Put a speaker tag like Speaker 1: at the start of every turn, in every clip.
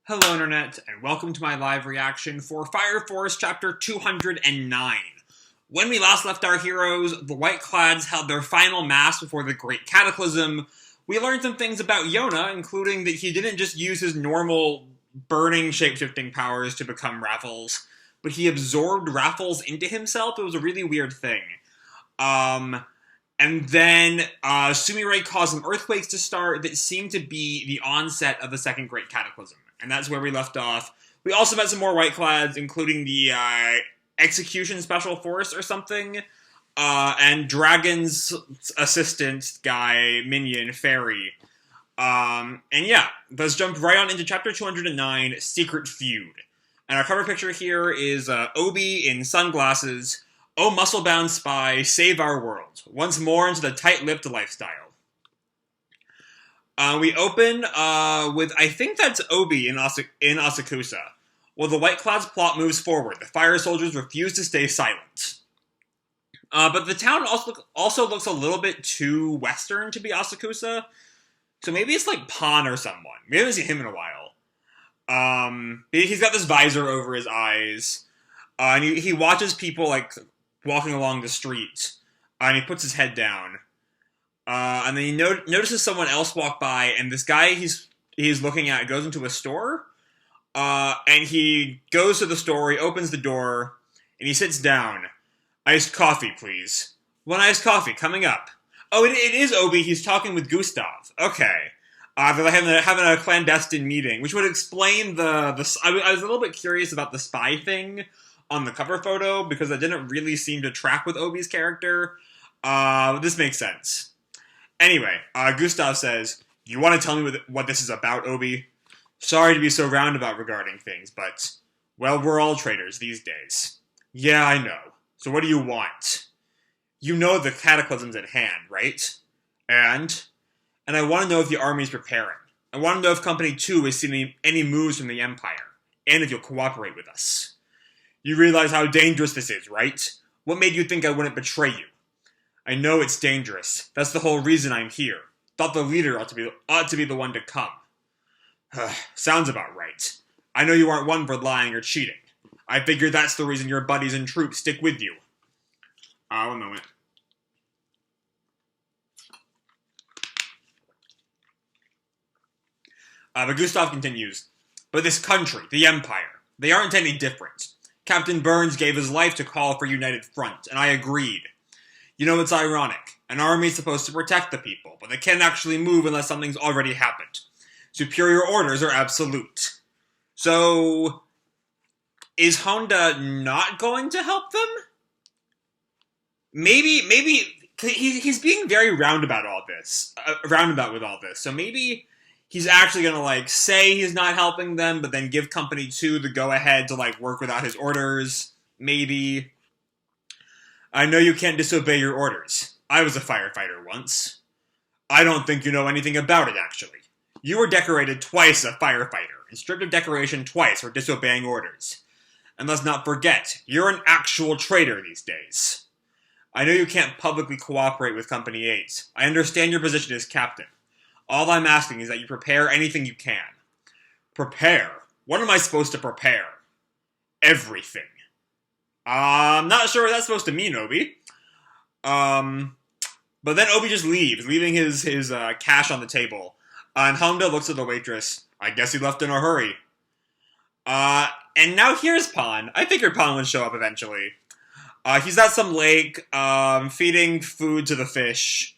Speaker 1: Hello Internet, and welcome to my live reaction for Fire Force Chapter 209. When we last left our heroes, the White-Clads held their final mass before the Great Cataclysm. We learned some things about Yona, including that he didn't just use his normal burning shapeshifting powers to become Raffles, but he absorbed Raffles into himself. It was a really weird thing. And then Sumire caused some earthquakes to start that seemed to be the onset of the Second Great Cataclysm. And that's where we left off. We also met some more White-Clads, including the Execution Special Force or something, and Dragon's assistant guy, minion, Fairy. And yeah, let's jump right on into Chapter 209, Secret Feud. And our cover picture here is Obi in sunglasses. Oh, muscle-bound spy, save our world. Once more into the tight-lipped lifestyle. We open with, I think that's Obi in Asakusa. While the White-Clads plot moves forward, the fire soldiers refuse to stay silent. But the town also looks a little bit too western to be Asakusa. So maybe it's like Pan or someone. We haven't seen him in a while. He's got this visor over his eyes. And he watches people, like, walking along the street. And he puts his head down. And then he notices someone else walk by, and this guy he's looking at goes into a store, and he goes to the store, he opens the door, and he sits down. Iced coffee, please. One iced coffee, coming up. Oh, it is Obi, he's talking with Gustav. Okay. They're having a clandestine meeting, which would explain I was a little bit curious about the spy thing on the cover photo, because it didn't really seem to track with Obi's character. This makes sense. Anyway, Gustav says, you want to tell me what this is about, Obi? Sorry to be so roundabout regarding things, but, well, we're all traitors these days. Yeah, I know. So what do you want? You know the cataclysm's at hand, right? And I want to know if the army's preparing. I want to know if Company 2 is seeing any moves from the Empire, and if you'll cooperate with us. You realize how dangerous this is, right? What made you think I wouldn't betray you? I know it's dangerous. That's the whole reason I'm here. Thought the leader ought to be the one to come. Sounds about right. I know you aren't one for lying or cheating. I figure that's the reason your buddies and troops stick with you. One moment. But Gustav continues. But this country, the Empire, they aren't any different. Captain Burns gave his life to call for a united front, and I agreed. You know, it's ironic. An army is supposed to protect the people, but they can't actually move unless something's already happened. Superior orders are absolute. So, is Honda not going to help them? Maybe he's being very roundabout with all this. So maybe he's actually gonna, like, say he's not helping them, but then give Company 2 the go-ahead to, like, work without his orders. Maybe. I know you can't disobey your orders. I was a firefighter once. I don't think you know anything about it, actually. You were decorated twice a firefighter, and stripped of decoration twice for disobeying orders. And let's not forget, you're an actual traitor these days. I know you can't publicly cooperate with Company 8. I understand your position as captain. All I'm asking is that you prepare anything you can. Prepare? What am I supposed to prepare? Everything. I'm not sure what that's supposed to mean, Obi. But then Obi just leaves, leaving his cash on the table. And Honda looks at the waitress. I guess he left in a hurry. And now here's Pan. I figured Pan would show up eventually. He's at some lake, feeding food to the fish.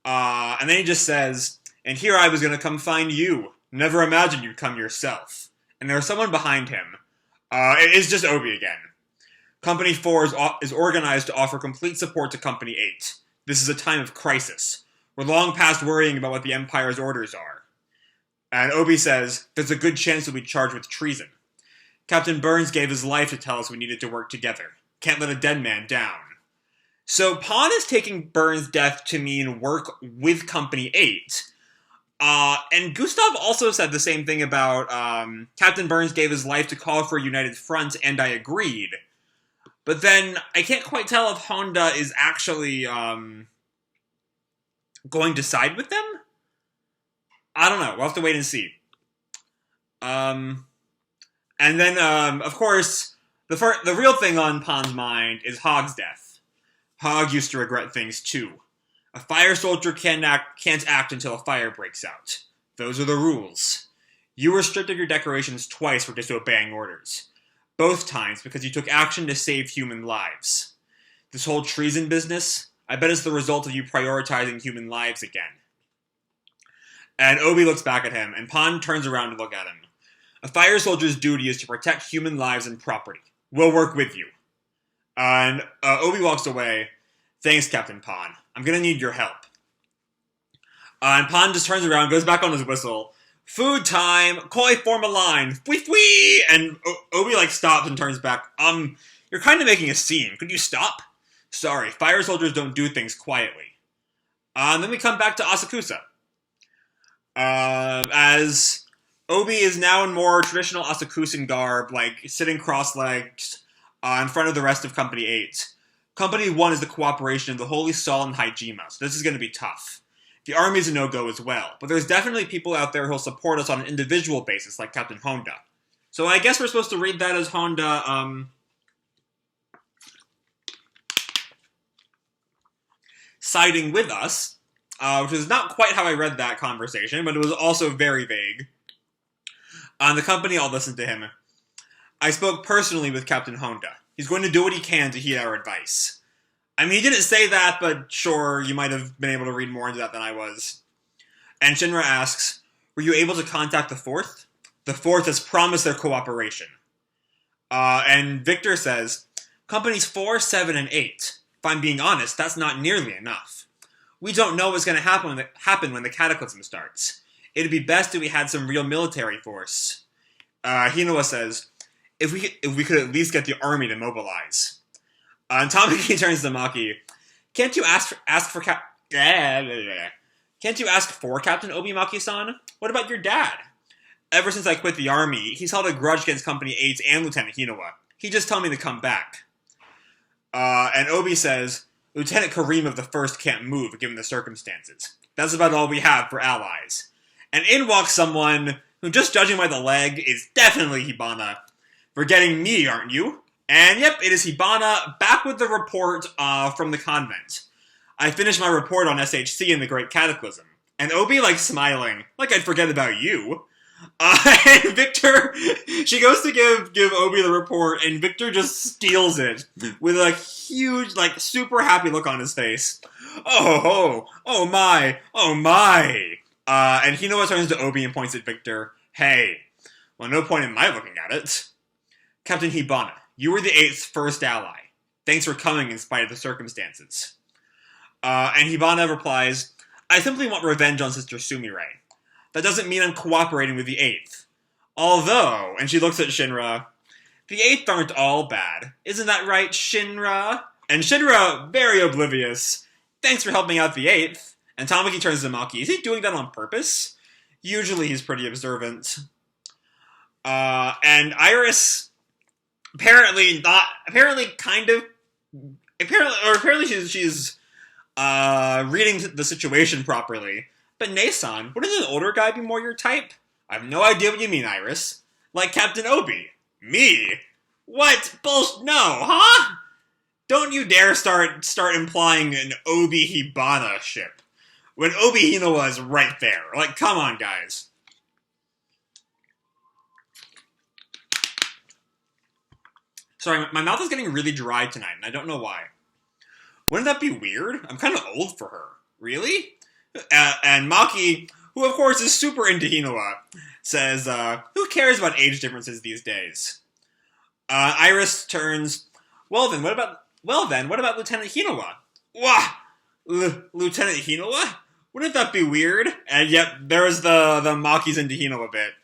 Speaker 1: And then he just says, and here I was going to come find you. Never imagined you'd come yourself. And there's someone behind him. It's just Obi again. Company 4 is organized to offer complete support to Company 8. This is a time of crisis. We're long past worrying about what the Empire's orders are. And Obi says, there's a good chance we'll be charged with treason. Captain Burns gave his life to tell us we needed to work together. Can't let a dead man down. So Pan is taking Burns' death to mean work with Company 8. And Gustav also said the same thing about Captain Burns gave his life to call for a united front, and I agreed. But then, I can't quite tell if Honda is actually, going to side with them? I don't know. We'll have to wait and see. And then, of course, the real thing on Pon's mind is Hog's death. Hog used to regret things too. A fire soldier can't act until a fire breaks out. Those are the rules. You were stripped of your decorations twice for disobeying orders. Both times because you took action to save human lives. This whole treason business, I bet it's the result of you prioritizing human lives again. And Obi looks back at him, and Pon turns around to look at him. A fire soldier's duty is to protect human lives and property. We'll work with you. And Obi walks away. Thanks, Captain Pon. I'm gonna need your help. And Pon just turns around, goes back on his whistle. Food time! Koi, form a line! Fwee! And Obi, stops and turns back. You're kind of making a scene. Could you stop? Sorry, fire soldiers don't do things quietly. And then we come back to Asakusa. As Obi is now in more traditional Asakusan garb, sitting cross-legged in front of the rest of Company 8. Company 1 is the cooperation of the Holy Sol and Haijima, so this is going to be tough. The army's a no-go as well, but there's definitely people out there who'll support us on an individual basis, like Captain Honda. So I guess we're supposed to read that as Honda, siding with us, which is not quite how I read that conversation, but it was also very vague. The company all listened to him. I spoke personally with Captain Honda. He's going to do what he can to heed our advice. I mean, he didn't say that, but sure, you might have been able to read more into that than I was. And Shinra asks, were you able to contact the 4th? The 4th has promised their cooperation. And Victor says, Companies 4, 7, and 8. If I'm being honest, that's not nearly enough. We don't know what's going to happen when the Cataclysm starts. It'd be best if we had some real military force. Hinowa says, if we could at least get the army to mobilize. And Tamaki turns to Maki. Can't you ask for Captain Obi, Maki-san? What about your dad? Ever since I quit the army, he's held a grudge against Company 8 and Lieutenant Hinowa. He just told me to come back. And Obi says, Lieutenant Kareem of the 1st can't move, given the circumstances. That's about all we have for allies. And in walks someone who, just judging by the leg, is definitely Hibana. Forgetting me, aren't you? And yep, it is Hibana, back with the report from the convent. I finished my report on SHC in the Great Cataclysm. And Obi, smiling, like I'd forget about you. And Victor, she goes to give Obi the report, and Victor just steals it with a huge, super happy look on his face. Oh my. And Hinowa turns to Obi and points at Victor. Hey, well, no point in my looking at it. Captain Hibana, you were the 8th's first ally. Thanks for coming in spite of the circumstances. And Hibana replies, I simply want revenge on Sister Sumire. That doesn't mean I'm cooperating with the 8th. Although, and she looks at Shinra, the 8th aren't all bad. Isn't that right, Shinra? And Shinra, very oblivious, thanks for helping out the 8th. And Tamaki turns to Maki, is he doing that on purpose? Usually he's pretty observant. And Iris, apparently she's reading the situation properly. But Nason, wouldn't an older guy be more your type? I have no idea what you mean, Iris. Like Captain Obi. Me? What? No, huh? Don't you dare start implying an Obi-Hibana ship. When Obi-Hinowa is right there. Come on, guys. Sorry, my mouth is getting really dry tonight, and I don't know why. Wouldn't that be weird? I'm kind of old for her. Really? And Maki, who of course is super into Hinowa, says, who cares about age differences these days? Iris turns, well then, what about Lieutenant Hinowa? Wah! Lieutenant Hinowa? Wouldn't that be weird? And yep, there's the Maki's into Hinowa bit.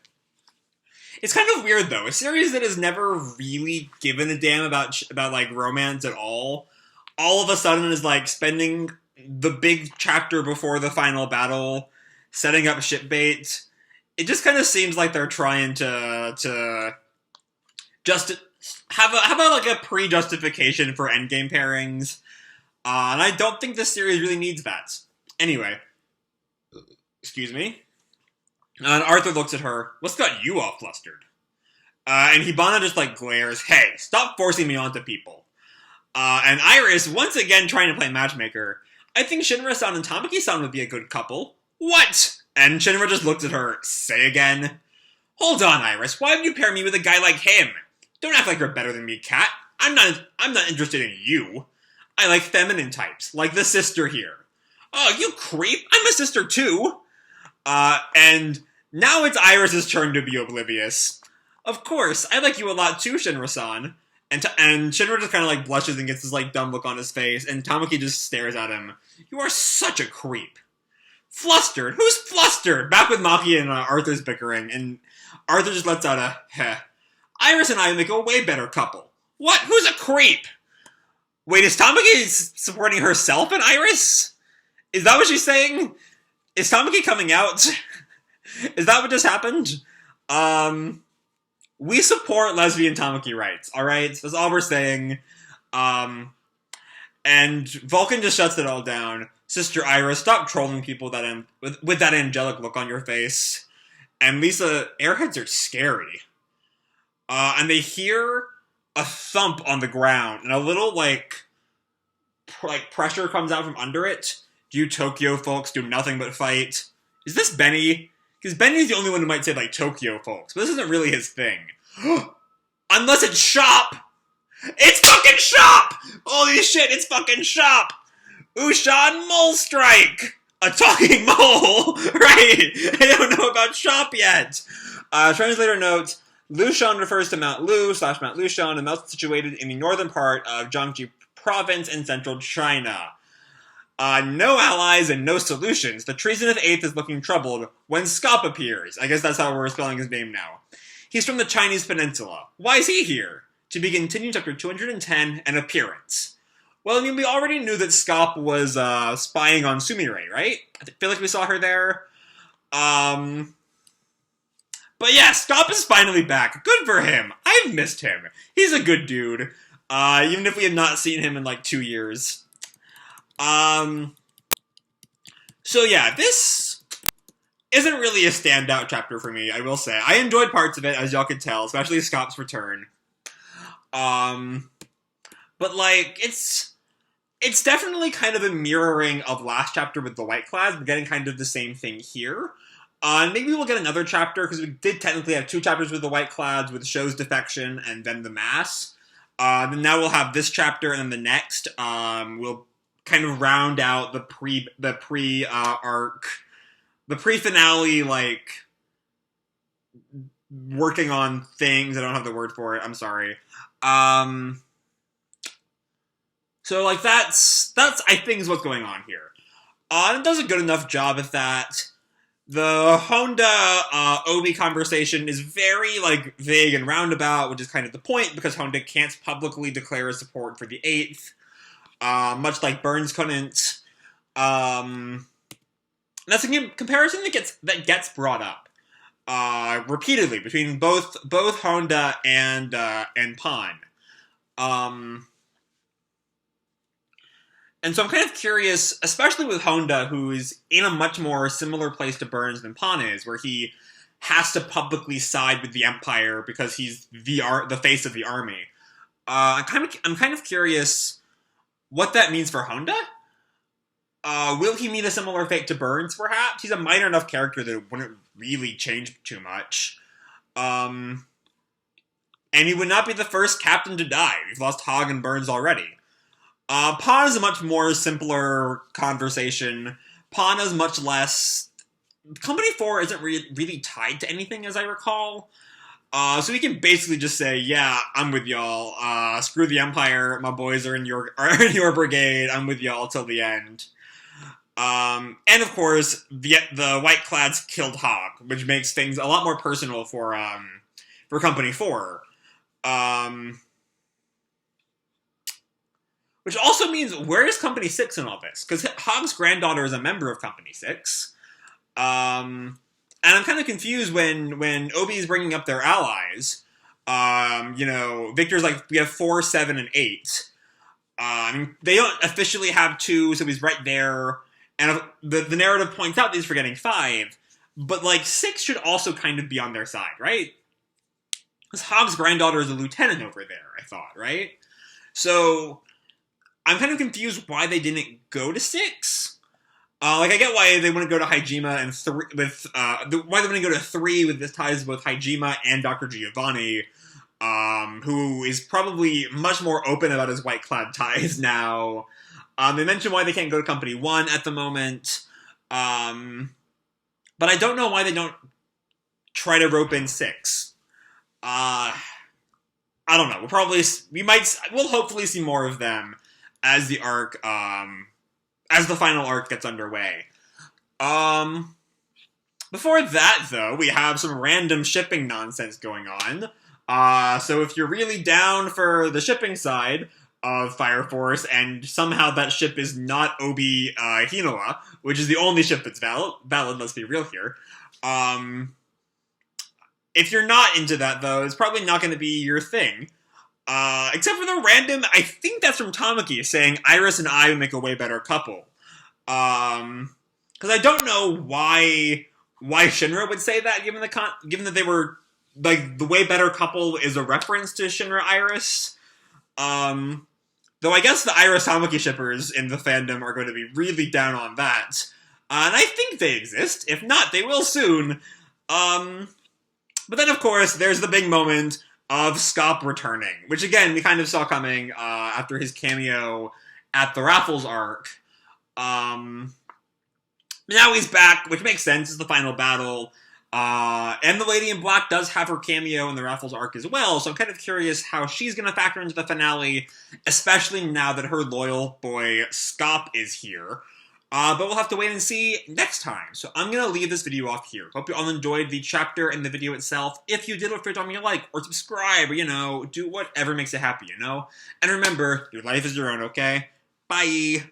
Speaker 1: It's kind of weird though. A series that has never really given a damn about romance at all of a sudden is spending the big chapter before the final battle, setting up ship bait. It just kind of seems like they're trying to just have a pre-justification for endgame pairings. And I don't think this series really needs that. Anyway. Excuse me. And Arthur looks at her. What's got you all flustered? And Hibana just, like, glares, hey, stop forcing me onto people. And Iris, once again trying to play matchmaker, I think Shinra-san and Tamaki-san would be a good couple. What? And Shinra just looks at her, say again. Hold on, Iris, why would you pair me with a guy like him? Don't act like you're better than me, Kat. I'm not interested in you. I like feminine types, like the sister here. Oh, you creep, I'm a sister too. And now it's Iris's turn to be oblivious. Of course, I like you a lot too, Shinra-san. And Shinra just kind of, like, blushes and gets this, like, dumb look on his face, and Tamaki just stares at him. You are such a creep. Flustered? Who's flustered? Back with Maki and Arthur's bickering, and Arthur just lets out a heh. Iris and I make a way better couple. What? Who's a creep? Wait, is Tamaki supporting herself and Iris? Is that what she's saying? Is Tamaki coming out? Is that what just happened? We support lesbian Tamaki rights, alright? That's all we're saying. And Vulcan just shuts it all down. Sister Iris, stop trolling people with that angelic look on your face. And Lisa, airheads are scary. And they hear a thump on the ground, and a little, like pressure comes out from under it. You Tokyo folks do nothing but fight. Is this Benny? Because Benny's the only one who might say, like, Tokyo folks, but this isn't really his thing. Unless it's Shop! It's fucking Shop! Holy shit, it's fucking Shop! Ushan Mole Strike! A talking mole! Right! I don't know about Shop yet! Translator notes, Lushan refers to Mount Lu/Mount Lushan, a mountain situated in the northern part of Jiangxi province in central China. No allies and no solutions. The treasonous eighth is looking troubled when Scop appears. I guess that's how we're spelling his name now. He's from the Chinese peninsula. Why is he here? To be continued chapter 210, an appearance. Well, I mean, we already knew that Scop was spying on Sumire, right? I feel like we saw her there. But yeah, Scop is finally back. Good for him. I've missed him. He's a good dude. Even if we have not seen him in like 2 years. So yeah, this isn't really a standout chapter for me, I will say. I enjoyed parts of it, as y'all could tell, especially Scop's return. But like, it's definitely kind of a mirroring of last chapter with the White-Clads. We're getting kind of the same thing here. Maybe we'll get another chapter, because we did technically have 2 chapters with the White-Clads, with Show's defection and then the mass. Then now we'll have this chapter, and then the next, we'll kind of round out the pre-finale, like, working on things. I don't have the word for it. I'm sorry. So, like, that's I think is what's going on here. It does a good enough job at that. The Honda Obi conversation is very, like, vague and roundabout, which is kind of the point, because Honda can't publicly declare his support for the 8th. Much like Burns couldn't. That's a comparison that gets brought up repeatedly between both Honda and Pan. And so I'm kind of curious, especially with Honda, who is in a much more similar place to Burns than Pan is, where he has to publicly side with the Empire because he's the face of the army. I'm kind of curious what that means for Honda. Will he meet a similar fate to Burns, perhaps? He's a minor enough character that it wouldn't really change too much. And he would not be the first captain to die. We've lost Hogg and Burns already. Pan is a much more simpler conversation. Pan is much less... Company 4 isn't really tied to anything, as I recall. So we can basically just say, yeah, I'm with y'all. Screw the Empire. My boys are in your brigade. I'm with y'all till the end. And of course, the White-Clads killed Hogg, which makes things a lot more personal for Company 4. Which also means, where is Company 6 in all this? Because Hogg's granddaughter is a member of Company 6. And I'm kind of confused when Obi is bringing up their allies. Victor's like, we have 4, 7, and 8. They don't officially have 2, so he's right there. And the narrative points out that he's forgetting 5. But, like, 6 should also kind of be on their side, right? Because Hogg's granddaughter is a lieutenant over there, I thought, right? So, I'm kind of confused why they didn't go to 6. Like, I get why they want to go to Hajime and 3 with, why they want to go to 3 with this ties with Hajime and Dr. Giovanni, who is probably much more open about his White-Clad ties now. They mentioned why they can't go to Company 1 at the moment. But I don't know why they don't try to rope in 6. I don't know. We'll hopefully see more of them as the arc, as the final arc gets underway. Before that, though, we have some random shipping nonsense going on. So if you're really down for the shipping side of Fire Force, and somehow that ship is not Obi Hinoa, which is the only ship that's valid, let's be real here. If you're not into that, though, it's probably not going to be your thing. Except for the random, I think that's from Tamaki, saying Iris and I would make a way better couple. Because I don't know why Shinra would say that, given that they were, like, the way better couple is a reference to Shinra Iris. Though I guess the Iris Tamaki shippers in the fandom are going to be really down on that. And I think they exist. If not, they will soon. But then, of course, there's the big moment of Scop returning, which, again, we kind of saw coming after his cameo at the Raffles arc. Now he's back, which makes sense. It's the final battle. And the Lady in Black does have her cameo in the Raffles arc as well, so I'm kind of curious how she's going to factor into the finale, especially now that her loyal boy Scop is here. But we'll have to wait and see next time. So I'm going to leave this video off here. Hope you all enjoyed the chapter and the video itself. If you did, feel free to drop me a like or subscribe or, do whatever makes you happy, And remember, your life is your own, okay? Bye!